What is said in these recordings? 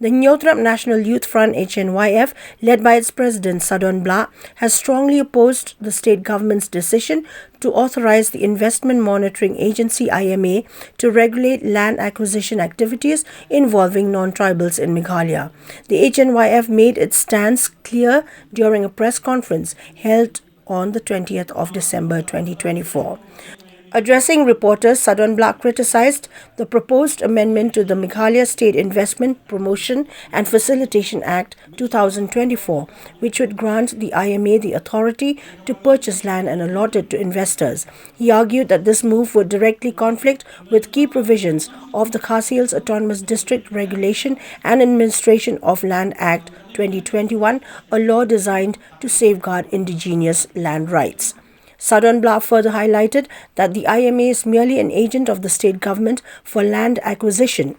The Hynniewtrep National Youth Front (Hnyf), led by its president Sadon Blah, has strongly opposed the state government's decision to authorize the Investment Monitoring Agency (IMA) to regulate land acquisition activities involving non-tribals in Meghalaya. The Hnyf made its stance clear during a press conference held on the 20th of December 2024. Addressing reporters, Sadon Blah criticized the proposed amendment to the Meghalaya State Investment Promotion and Facilitation Act 2024, which would grant the IMA the authority to purchase land and allot it to investors. He argued that this move would directly conflict with key provisions of the Khas Hills Autonomous District Regulation and Administration of Land Act 2021, a law designed to safeguard indigenous land rights. Sadon Blah further highlighted that the IMA is merely an agent of the state government for land acquisition,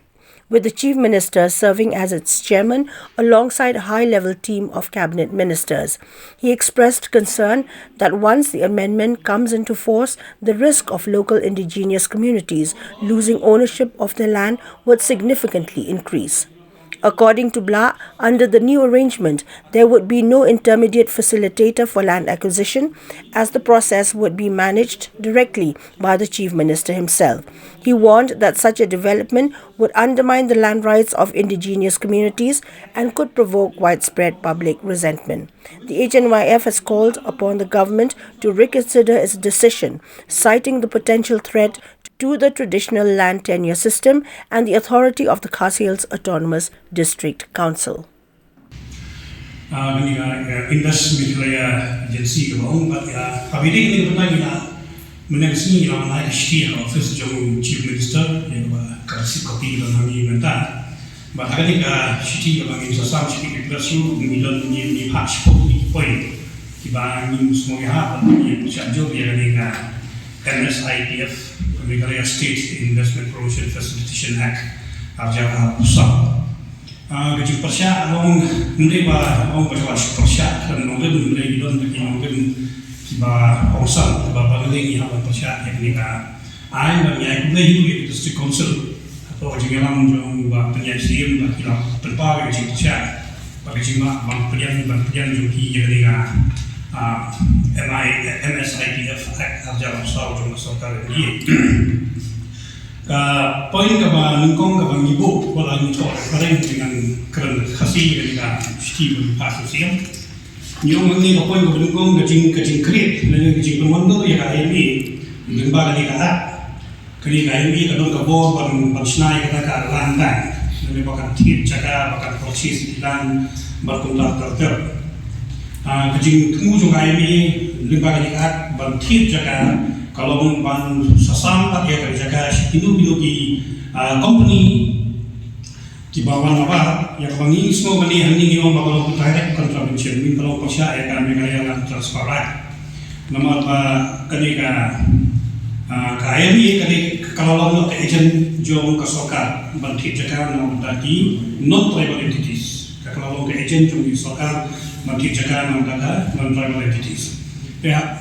with the Chief Minister serving as its chairman alongside a high-level team of cabinet ministers. He expressed concern that once the amendment comes into force, the risk of local indigenous communities losing ownership of their land would significantly increase. According to Blah, under the new arrangement, there would be no intermediate facilitator for land acquisition, as the process would be managed directly by the Chief Minister himself. He warned that such a development would undermine the land rights of indigenous communities and could provoke widespread public resentment. The Hnyf has called upon the government to reconsider its decision, citing the potential threat to the traditional land tenure system and the authority of the Khas Hills Autonomous District Council. Invest Meghalaya agency ke bawang ya kabidi ini benar kita mengenai yang naik sih office jom chief minister yang kasih kopi dan kami minta bahkan kita sih kalau kita sama sih kita suruh milon ni patch point kita ni semua ya yang sejauh yang kita MSIPF Meghalaya State Investment Promotion Facilitation Act arjana pusat. Gaji persya orang mereka orang berjual persya dan orang mereka don bagi orang tiba pusat tiba bagi yang persya yang mereka ay bagi yang mereka itu district council atau jangan orang buat penyajian bagi tempat gaji persya bagi cuma penyajian joki yang mereka MSIPF arjana pusat untuk masyarakat ini. Poin kaba nungkong kaba ngibu wala ngitok pareng dengan keren khasi dengan sti berpasu siang. Nyong ngi ko poin kaba nungkong kacing krit dengan kacing pemondo ya KMI lembaga ni kata kini KMI kadang kabo ban snai kata ka landan lebih bakat tit jaga bakat proses dan berkontrak terter. Kacing tunggu juga KMI lembaga ni kata ban tit jaga kalau ban sasam tak ya kerja itu di company di bawah apa yang bangi semua bani hani orang bakal direct contravention min kalau pasya ya kan Meghalaya land transfer nama apa ketika KMI kalau ke agent jom kasokar banti jaga nama tadi non tribal entities kalau ke agent jom kasokar banti jaga nama tadi non tribal entities ya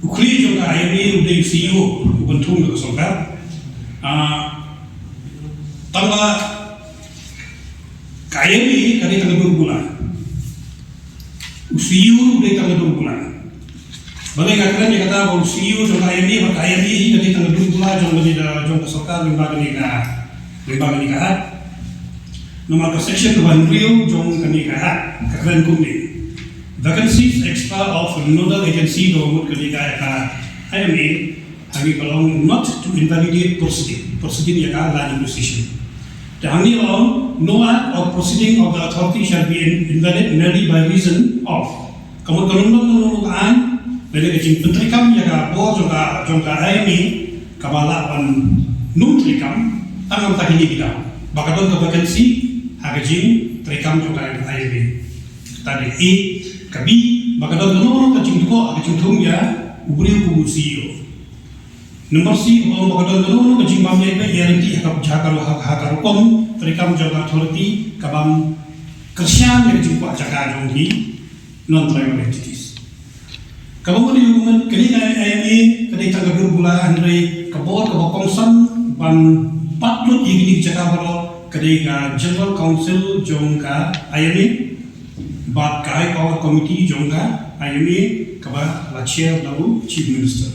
ukli juga IMA udah CEO bentuk ke soka, tambah KMI kali tanggal 2 bulan, CEO udah tanggal 2 bulan. Bagaimana katakan dia kata bahwa CEO juga IMA kali tanggal 2 bulan jom ke soka lembaga nikah, nomor section 1 Rio jom ke nikah keren kumni. Vacancies extra of nodal agency government ketika IMA hangi kalau not to invalidate proceeding yang land acquisition. Hangi kalau no act or proceeding of the authority shall be invalid merely by reason of. Kamu menurutkan dari kecil pentrikam yang boh jangka IMA kabala pan trikam tangan tak ini kita. Bakal ke vacancy hagajin trikam jangka IMA tadi kabi bakal dono kacung tuko kacung tum ya ubri ku CEO nomor si kalau bakal dono kacung pamnya itu guarantee hakar hukum terikam jaga authority kabam kersian yang jumpa jaga jonghi non tribal entities kalau mau dihukuman kini IMA kini tanggal 2 bulan Andre kabot kabokongsan ban patlut ini jaga baro kadai ka General Council jong ka IMA, bat ka High Power Committee jong ka IMA, kaba la chair lalu Chief Minister.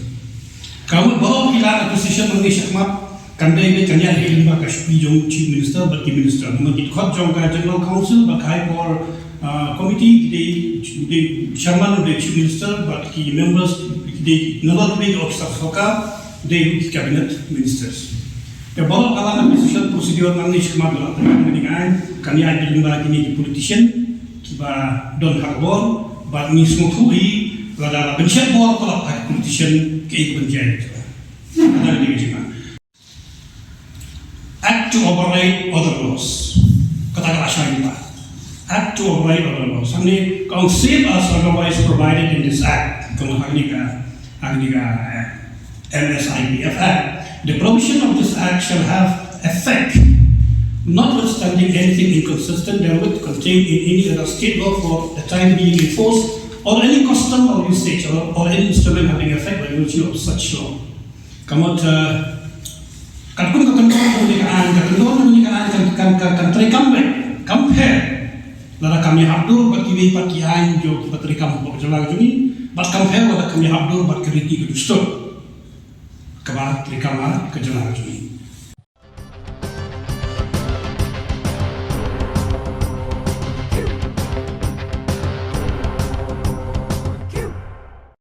Kamu bawa kita ke position mengenai syakmat kandai ke kanya hilim ba kashpi jong Chief Minister bat ki Minister. Mengenai khot jong ka General Council bat High Power Committee di chairman of the Chief Minister but ki members di number of officers soka di cabinet ministers. Ya bawa kalangan position prosedur mengenai syakmat lah. Dengan kanya hilim ba kini politician kiba don harbor but ni semua thui lada bencet bor kalau politician ke penjaya. Ada di sini. Act to override other laws. Kata asal kita. Act to override other laws. Ini kalau save as otherwise provided in this act, kalau hari ni MSIPF Act, the provision of this act shall have effect, notwithstanding anything inconsistent therewith contained in any other state law for the time being enforced, or any custom or usage or any instrument having effect by virtue of such law. Kamot ketentuan pemerintahan kan compare lara kami habdur bat kiwi pakian jo bat rekam pok jalan juni bat compare lara kami habdur bat keriti kedustur kabar rekam ke jalan juni.